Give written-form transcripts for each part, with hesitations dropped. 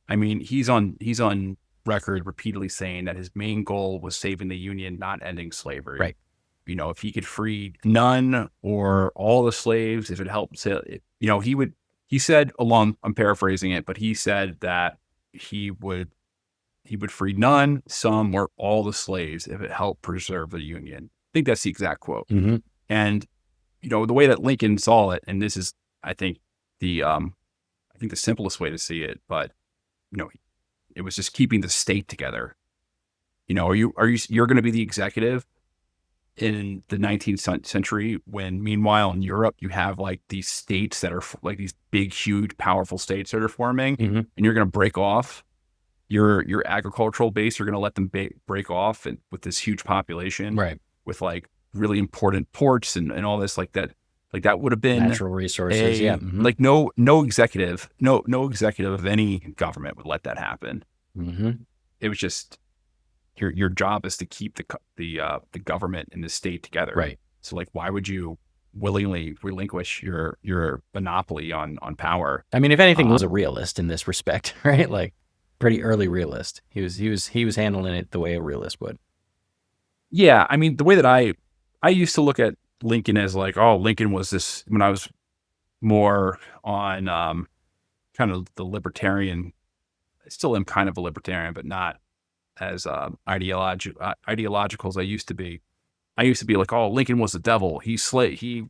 I mean, he's on record repeatedly saying that his main goal was saving the Union, not ending slavery. Right. If he could free none or all the slaves, if it helped, he said along, I'm paraphrasing it, but he said that he would free none, some, or all the slaves if it helped preserve the Union. I think that's the exact quote. Mm-hmm. And, the way that Lincoln saw it, and this is, I think, the simplest way to see it, but, it was just keeping the state together. You're going to be the executive in the 19th century when meanwhile in Europe you have like these states that are like these big, huge, powerful states that are forming, Mm-hmm. and you're going to break off your agricultural base. You're going to let them break off and with this huge population, Right. with like really important ports and all this like that. Like that would have been Natural resources. Yeah. Mm-hmm. like no executive, no executive of any government would let that happen. Mm-hmm. It was just your job is to keep the government and the state together. Right. So like, why would you willingly relinquish your monopoly on power? I mean, if anything, was a realist in this respect, right? Like pretty early realist. He was handling it the way a realist would. Yeah, I mean, the way that I used to look at Lincoln as like, oh, Lincoln was this when I was more on kind of the libertarian. I still am kind of a libertarian, but not as ideological as I used to be. I used to be like, oh, Lincoln was the devil. He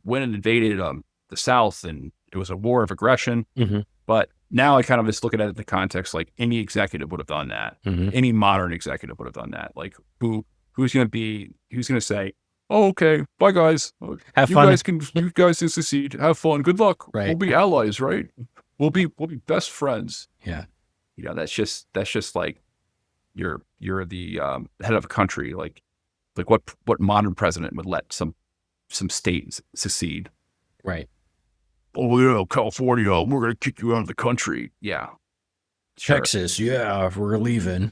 went and invaded the South, and it was a war of aggression. Mm-hmm. But now I kind of just look at it in the context like any executive would have done that. Mm-hmm. Any modern executive would have done that. Like who's going to say, oh, okay, bye guys. Have fun. You guys can secede. Have fun. Good luck. Right. We'll be allies, right? We'll be best friends. Yeah. That's just like you're the head of a country. Like what modern president would let some state secede? Right. Oh yeah, California, we're gonna kick you out of the country. Yeah. Sure. Texas, yeah, we're leaving.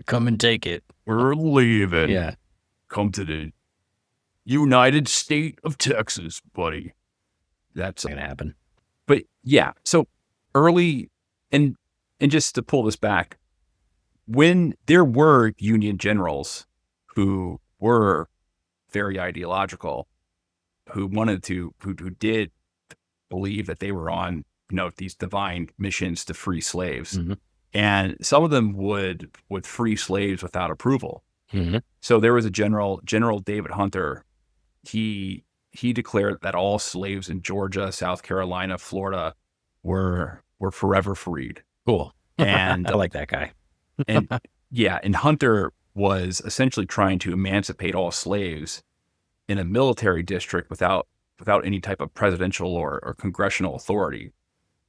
Come and take it. We're leaving. Yeah. Come to the United State of Texas, buddy. That's Not gonna happen. But yeah, so early, and just to pull this back, when there were Union generals who were very ideological, who did believe that they were on, these divine missions to free slaves. Mm-hmm. And some of them would free slaves without approval. Mm-hmm. So there was a General David Hunter. He declared that all slaves in Georgia, South Carolina, Florida were forever freed. Cool. And I like that guy. and Hunter was essentially trying to emancipate all slaves in a military district without any type of presidential or congressional authority.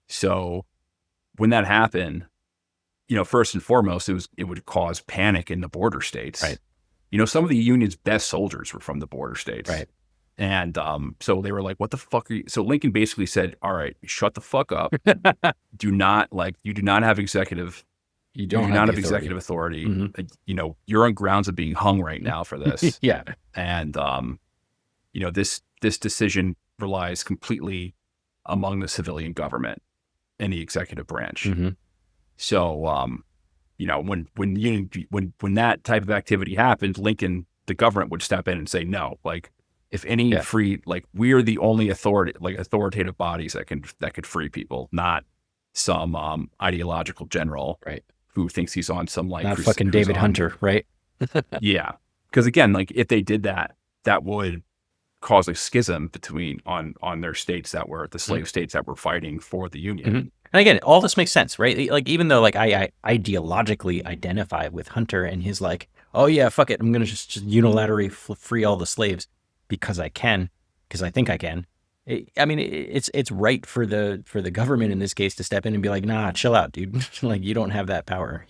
So when that happened, first and foremost, it would cause panic in the border states. Right. Some of the Union's best soldiers were from the border states. Right. And so they were like, what the fuck are you? So Lincoln basically said, all right, shut the fuck up. You do not have executive. You do not have executive authority. Mm-hmm. You're on grounds of being hung right now for this. Yeah. And, this decision relies completely among the civilian government and the executive branch. Mm-hmm. So, when that type of activity happens, Lincoln, the government would step in and say, no, like if any free, like we are the only authoritative bodies that could free people, not some ideological general, right, who thinks he's on some like not fucking David Hunter, right? Yeah, because again, like if they did that, that would cause a schism between on their states that were the slave states that were fighting for the Union. Mm-hmm. And again, all this makes sense, right? Like even though like I ideologically identify with Hunter and his like, oh yeah, fuck it, I'm gonna just unilaterally free all the slaves because I can, because I think I can. It's right for the government in this case to step in and be like, nah, chill out, dude. Like you don't have that power,